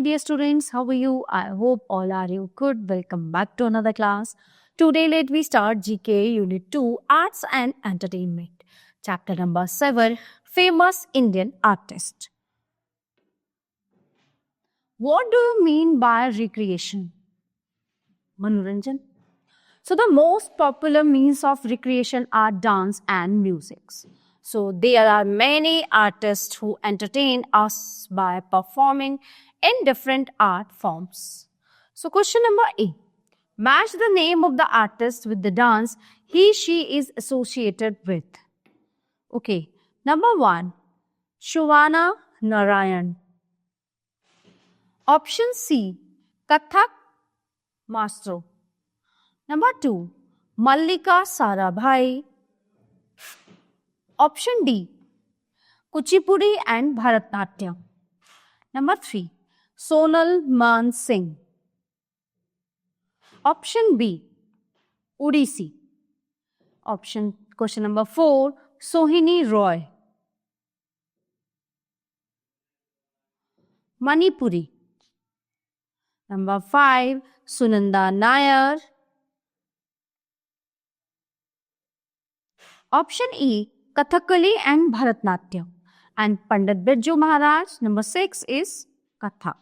my dear students. How are you? I hope all are you good. Welcome back to another class. Today, let we start GK Unit 2 Arts and Entertainment. Chapter number 7 Famous Indian Artist. What do you mean by recreation? Manoranjan. So, the most popular means of recreation are dance and music. So, there are many artists who entertain us by performing in different art forms. So, question number A. Match the name of the artist with the dance she is associated with. Okay. Number 1. Shobhana Narayan. Option C. Kathak Maestro. Number 2. Mallika Sarabhai. Option D. Kuchipudi and Bharatnatyam. Number 3. Sonal Man Singh. Option B. Odissi. Question number 4. Sohini Roy. Manipuri. Number 5. Sunanda Nair. Option E. Kathakali and Bharatnatyam. And Pandit Birju Maharaj. Number 6 is Kathak.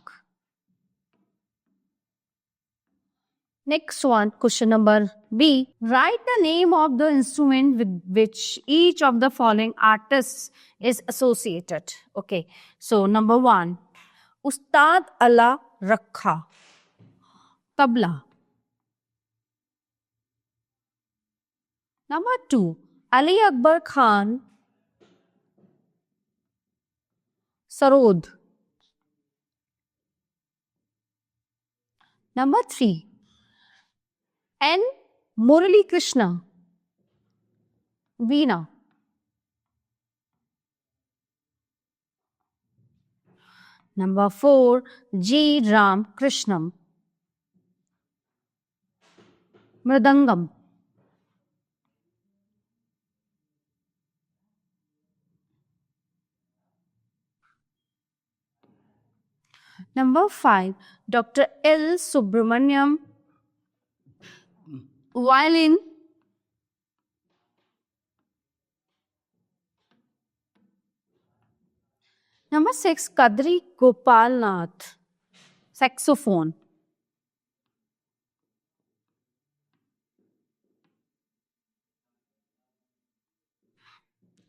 Next one, question number B. Write the name of the instrument with which each of the following artists is associated. Okay. So, number 1. Ustad Allah Rakha. Tabla. Number 2. Ali Akbar Khan. Sarod. Number 3. N. Murali Krishna. Veena. Number 4. G. Ram Krishnam. Mridangam. Number 5. Dr. L. Subramaniam. Violin. Number 6. Kadri Gopal Nath. Saxophone.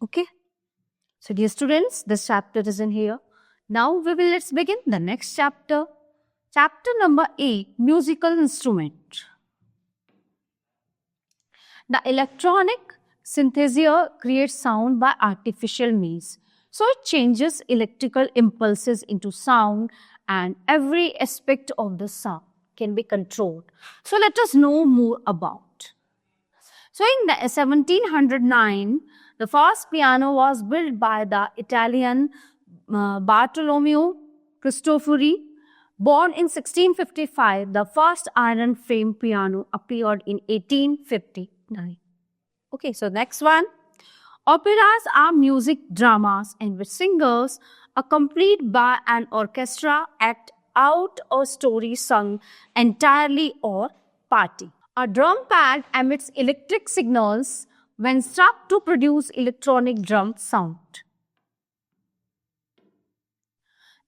Okay. So, dear students, this chapter is in here. Now, let's begin the next chapter. Chapter number 8, Musical Instrument. The electronic synthesizer creates sound by artificial means. So, it changes electrical impulses into sound and every aspect of the sound can be controlled. So, let us know more about. So, in 1709, the first piano was built by the Italian Bartolomeo Cristofori. Born in 1655, the first iron frame piano appeared in 1859. Okay, so next one. Operas are music dramas in which singers, accompanied by an orchestra, act out a story sung entirely or partly. A drum pad emits electric signals when struck to produce electronic drum sound.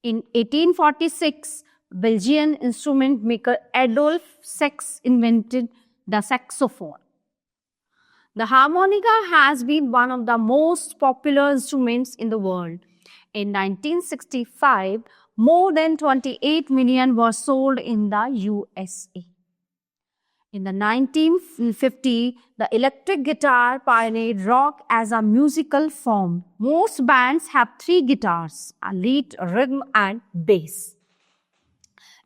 In 1846, Belgian instrument maker Adolphe Sax invented the saxophone. The harmonica has been one of the most popular instruments in the world. In 1965, more than 28 million were sold in the USA. In the 1950s, the electric guitar pioneered rock as a musical form. Most bands have 3 guitars, a lead, rhythm, and bass.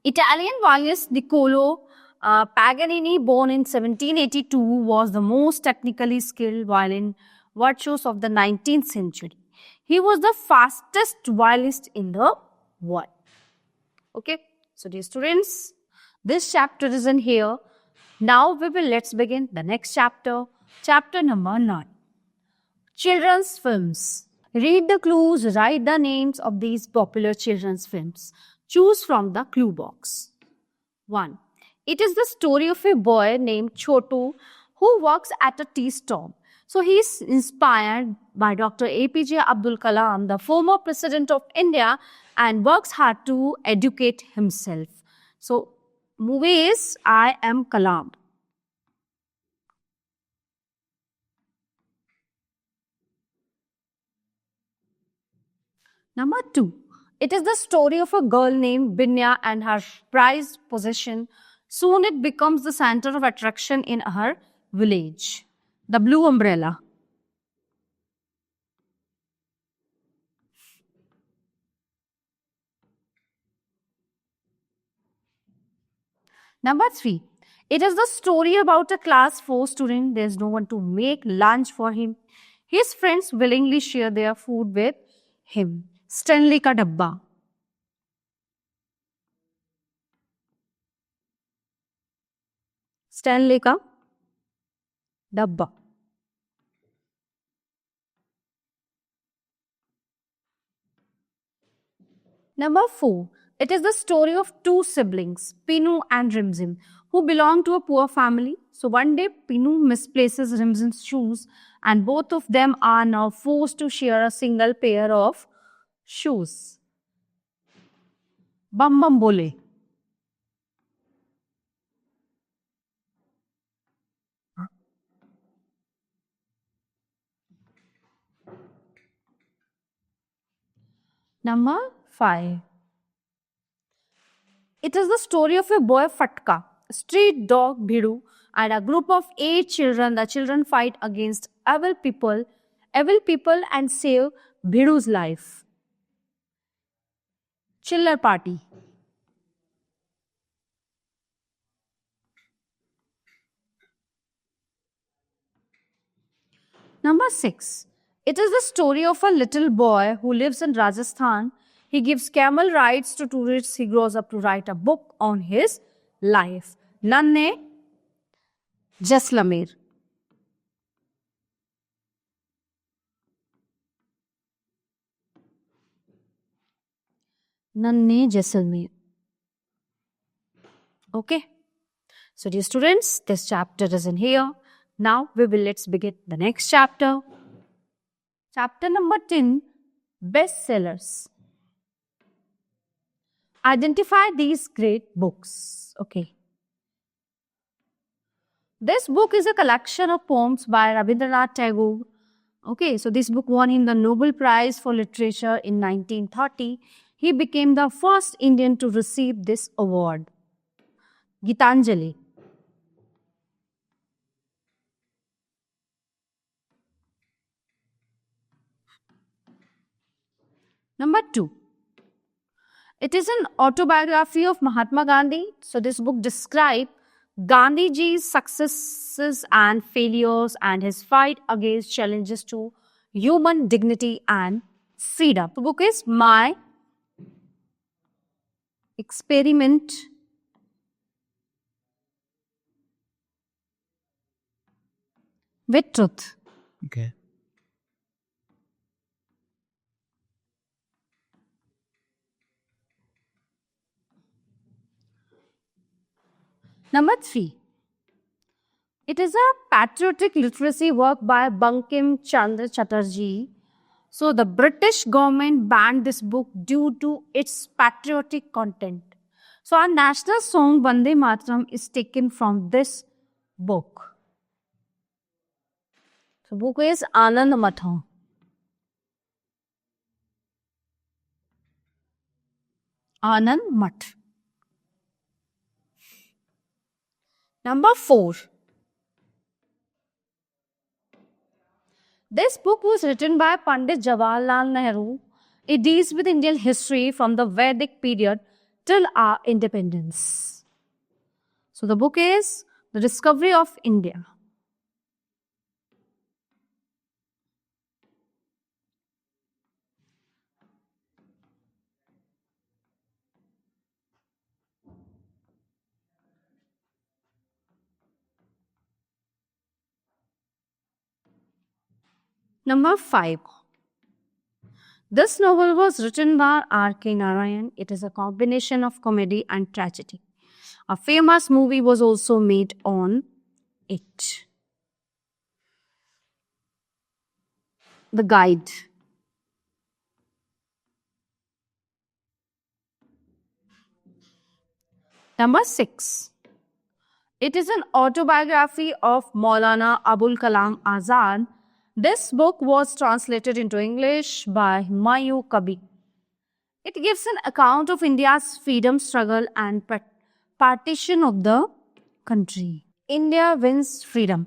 Italian violinist Niccolò Paganini, born in 1782, was the most technically skilled violin virtuoso of the 19th century. He was the fastest violinist in the world. Okay, so dear students, this chapter is in here. Now let's begin the next chapter, chapter number 9. Children's films. Read the clues, write the names of these popular children's films. Choose from the clue box. 1. It is the story of a boy named Chotu who works at a tea stall. So he is inspired by Dr. APJ Abdul Kalam, the former president of India, and works hard to educate himself. So movie is I Am Kalam. Number 2. It is the story of a girl named Binya and her prized possession. Soon it becomes the center of attraction in her village. The Blue Umbrella. Number 3. It is the story about a class 4 student. There's no one to make lunch for him. His friends willingly share their food with him. Stanley Ka Dabba. Stanley Ka Dabba. Number 4. It is the story of two siblings, Pinu and Rimzim, who belong to a poor family. So one day, Pinu misplaces Rimzim's shoes, and both of them are now forced to share a single pair of shoes. Bam bam bole. Number 5. It is the story of a boy Fatka, a street dog Bhidu, and a group of 8 children. The children fight against evil people and save Bhidu's life. Chiller Party. Number 6. It is the story of a little boy who lives in Rajasthan. He gives camel rides to tourists. He grows up to write a book on his life. Nanne Jaisalmer. Nanne Jaisalmer. Okay. So, dear students, this chapter is in here. Now, let's begin the next chapter. Chapter number 10, bestsellers. Identify these great books. Okay. This book is a collection of poems by Rabindranath Tagore. Okay, so this book won him the Nobel Prize for Literature in 1930. He became the first Indian to receive this award. Gitanjali. Number 2. It is an autobiography of Mahatma Gandhi. So this book describes Gandhiji's successes and failures and his fight against challenges to human dignity and freedom. The book is My Experiment with Truth. Okay. Number 3. It is a patriotic literacy work by Bankim Chandra Chatterjee. So the British government banned this book due to its patriotic content. So our national song Vande Mataram is taken from this book. So book is Anand Matha. Anand Math. Number 4. This book was written by Pandit Jawaharlal Nehru. It deals with Indian history from the Vedic period till our independence. So the book is The Discovery of India. Number 5. This novel was written by R.K. Narayan. It is a combination of comedy and tragedy. A famous movie was also made on it. The Guide. Number 6. It is an autobiography of Maulana Abul Kalam Azad. This book was translated into English by Humayun Kabir. It gives an account of India's freedom struggle and partition of the country. India wins freedom.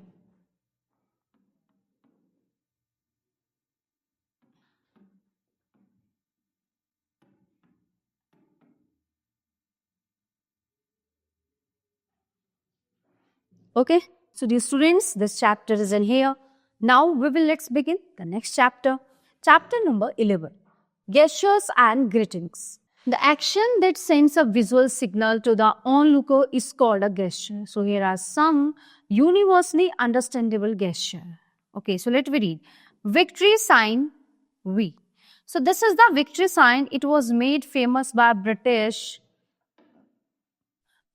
Okay, so dear students, this chapter is in here. Now let's begin the next chapter. Chapter number 11. Gestures and greetings. The action that sends a visual signal to the onlooker is called a gesture. So here are some universally understandable gesture. Okay, so let me read. Victory sign V. So this is the victory sign. It was made famous by British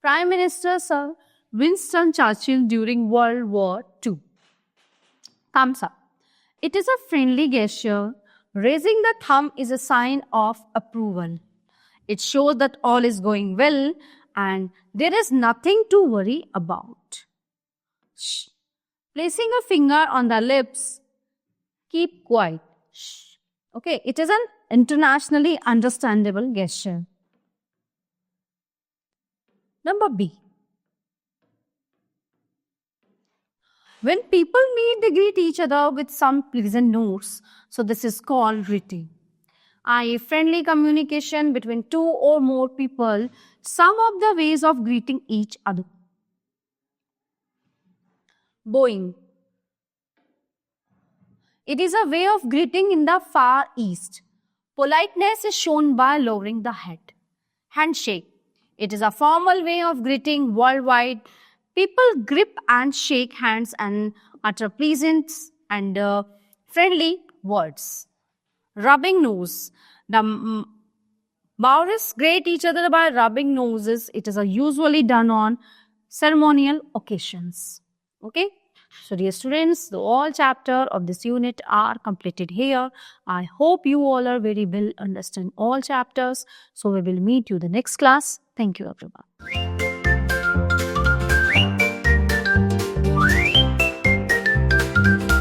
Prime Minister Sir Winston Churchill during World War II. Thumbs up. It is a friendly gesture. Raising the thumb is a sign of approval. It shows that all is going well and there is nothing to worry about. Shh. Placing a finger on the lips, keep quiet. Shh. Okay, it is an internationally understandable gesture. Number B. When people meet, they greet each other with some pleasant notes. So this is called greeting. A friendly communication between two or more people. Some of the ways of greeting each other. Bowing. It is a way of greeting in the Far East. Politeness is shown by lowering the head. Handshake. It is a formal way of greeting worldwide. People grip and shake hands and utter pleasant and friendly words. Rubbing nose. The Maoris greet each other by rubbing noses. It is usually done on ceremonial occasions. Okay. So dear students, the all chapter of this unit are completed here. I hope you all are very well understand all chapters. So we will meet you the next class. Thank you everyone.